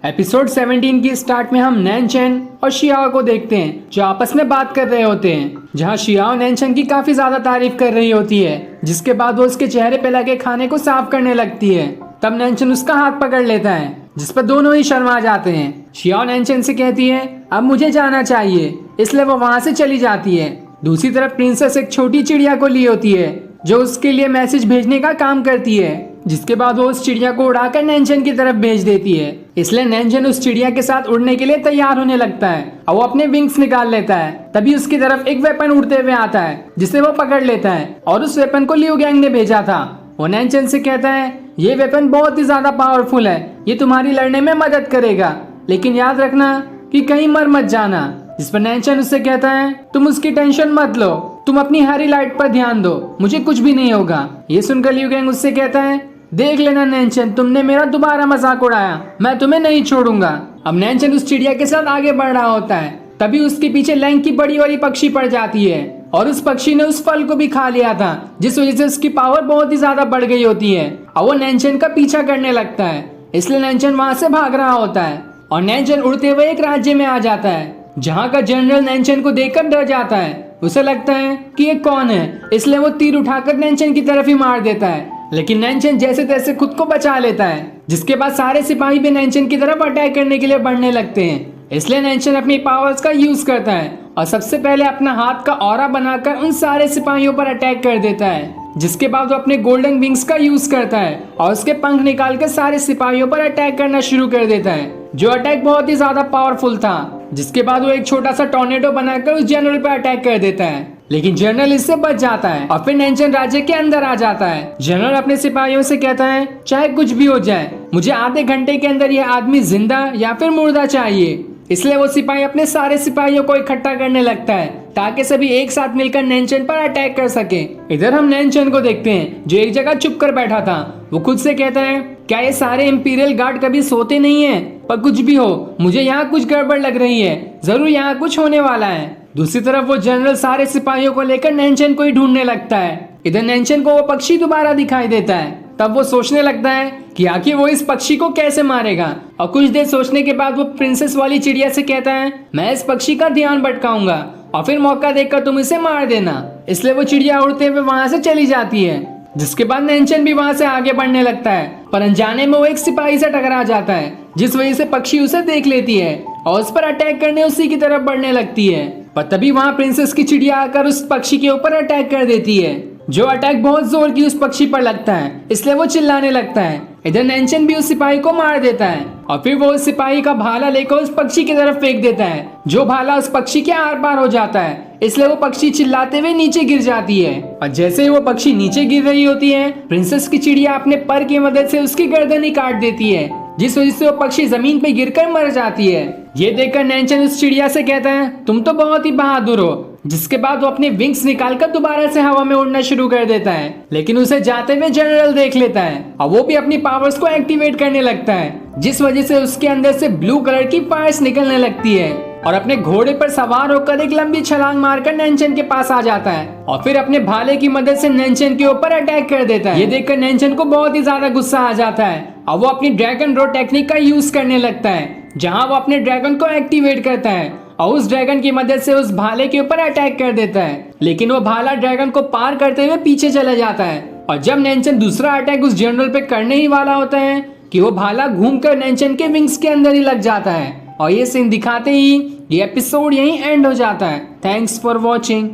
Episode 17 की start में हम नैनचेन और शियाओ को देखते हैं जो आपस में बात कर रहे होते हैं, जहां शियाओ नैनचेन की काफी ज्यादा तारीफ कर रही होती है, जिसके बाद वो उसके चेहरे पे लगे खाने को साफ करने लगती है। तब नैनचेन उसका हाथ पकड़ लेता है, जिस पर दोनों ही शर्मा जाते हैं। शियाओ नैनचेन से कहती है अब मुझे जाना चाहिए, इसलिए वो वहां से चली जाती है। दूसरी तरफ प्रिंसेस एक छोटी चिड़िया को ली होती है जो उसके लिए मैसेज भेजने का काम करती है, जिसके बाद वो उस चिड़िया को उड़ाकर नैनचेन की तरफ भेज देती है। इसलिए नैनचेन उस चिड़िया के साथ उड़ने के लिए तैयार होने लगता है और वो अपने विंग्स निकाल लेता है। तभी उसकी तरफ एक वेपन उड़ते हुए आता है जिसे वो पकड़ लेता है और उस वेपन को लियू गैंग ने भेजा था। वो नैनचेन से कहता है ये वेपन बहुत ही ज्यादा पावरफुल है, ये तुम्हारी लड़ने में मदद करेगा, लेकिन याद रखना कि कहीं मर मत जाना। जिस पर नैनचेन उससे कहता है तुम उसकी टेंशन मत लो, तुम अपनी हरी लाइट पर ध्यान दो, मुझे कुछ भी नहीं होगा। ये सुनकर लियू गैंग उससे कहता है देख लेना नैनचेन, तुमने मेरा दोबारा मजाक उड़ाया, मैं तुम्हें नहीं छोड़ूंगा। अब नैनचेन उस चिड़िया के साथ आगे बढ़ रहा होता है, तभी उसके पीछे लैंग की बड़ी वाली पक्षी पड़ जाती है और उस पक्षी ने उस फल को भी खा लिया था, जिस वजह से उसकी पावर बहुत ही ज्यादा बढ़ गई होती है और वो नैनचेन का पीछा करने लगता है। इसलिए नैनचेन वहां से भाग रहा होता है और नैनचेन उड़ते हुए एक राज्य में आ जाता है, जहाँ का जनरल नैनचेन को देखकर डर जाता है। उसे लगता है कि ये कौन है, इसलिए वो तीर उठाकर नैनचेन की तरफ ही मार देता है, लेकिन नैनचेन जैसे तैसे खुद को बचा लेता है। जिसके बाद सारे सिपाही भी नैनचेन की तरफ अटैक करने के लिए बढ़ने लगते हैं। इसलिए नैनचेन अपनी पावर्स का यूज करता है और सबसे पहले अपना हाथ का ऑरा बनाकर उन सारे सिपाहियों पर अटैक कर देता है। जिसके बाद वो अपने गोल्डन विंग्स का यूज करता है और उसके पंख निकालकर सारे सिपाहियों पर अटैक करना शुरू कर देता है, जो अटैक बहुत ही ज्यादा पावरफुल था। जिसके बाद वो एक छोटा सा टॉर्नेडो बनाकर उस जनरल पर अटैक कर देता है, लेकिन जनरल इससे बच जाता है और फिर नैनचेन राज्य के अंदर आ जाता है। जनरल अपने सिपाहियों से कहता है चाहे कुछ भी हो जाए, मुझे आधे घंटे के अंदर यह आदमी जिंदा या फिर मुर्दा चाहिए। इसलिए वो सिपाही अपने सारे सिपाहियों को इकट्ठा करने लगता है ताकि सभी एक साथ मिलकर नैनचेन पर अटैक कर सके। इधर हम नैनचेन को देखते हैं जो एक जगह चुप कर बैठा था। वो खुद से कहता है क्या ये सारे इंपीरियल गार्ड कभी सोते नहीं है? पर कुछ भी हो, मुझे यहाँ कुछ गड़बड़ लग रही है, जरूर यहाँ कुछ होने वाला है। दूसरी तरफ वो जनरल सारे सिपाहियों को लेकर नैनचेन को ही ढूंढने लगता है। इधर नैनचेन को वो पक्षी दोबारा दिखाई देता है। तब वो सोचने लगता है कि आखिर वो इस पक्षी को कैसे मारेगा, और कुछ देर सोचने के बाद वो प्रिंसेस वाली चिड़िया से कहता है मैं इस पक्षी का ध्यान भटकाऊंगा और फिर मौका देखकर तुम इसे मार देना। इसलिए वो चिड़िया उड़ते हुए वहां से चली जाती है। जिसके बाद नैनचेन भी वहां से आगे बढ़ने लगता है, पर अनजाने में वो एक सिपाही से टकरा जाता है, जिस वजह से पक्षी उसे देख लेती है और उस पर अटैक करने उसी की तरफ बढ़ने लगती है। पर तभी वहां प्रिंसेस की चिड़िया आकर उस पक्षी के ऊपर अटैक कर देती है, जो अटैक बहुत जोर की उस पक्षी पर लगता है, इसलिए वो चिल्लाने लगता है। इधर नैनचेन भी उस सिपाही को मार देता है और फिर वो उस सिपाही का भाला लेकर उस पक्षी की तरफ फेंक देता है, जो भाला उस पक्षी के आर पार हो जाता है। इसलिए वो पक्षी चिल्लाते हुए नीचे गिर जाती है और जैसे ही वो पक्षी नीचे गिर रही होती है, प्रिंसेस की चिड़िया अपने पर की मदद से उसकी गर्दन ही काट देती है, जिस वजह से वो पक्षी जमीन पे गिरकर मर जाती है। ये देखकर नैनचेन उस चिड़िया से कहता है तुम तो बहुत ही बहादुर हो। जिसके बाद वो अपने विंग्स निकालकर दोबारा से हवा में उड़ना शुरू कर देता है, लेकिन उसे जाते हुए जनरल देख लेता है और वो भी अपनी पावर्स को एक्टिवेट करने लगता है, जिस वजह से उसके अंदर से ब्लू कलर की फायर्स निकलने लगती है और अपने घोड़े पर सवार होकर एक लंबी छलांग मारकर नैनचेन के पास आ जाता है और फिर अपने भाले की मदद से नैनचेन के ऊपर अटैक कर देता है। ये देखकर नैनचेन को बहुत ही ज्यादा गुस्सा आ जाता है और वो अपनी ड्रैगन रो टेक्निक का यूज करने लगता है, जहाँ वो अपने ड्रैगन को एक्टिवेट करता है और उस ड्रैगन की मदद से उस भाले के ऊपर अटैक कर देता है, लेकिन वो भाला ड्रैगन को पार करते हुए पीछे चला जाता है। और जब नैनचेन दूसरा अटैक उस जनरल पे करने ही वाला होता है कि वो भाला घूमकर नैनचेन के विंग्स के अंदर ही लग जाता है और ये सीन दिखाते ही ये एपिसोड यहीं एंड हो जाता है। Thanks for watching.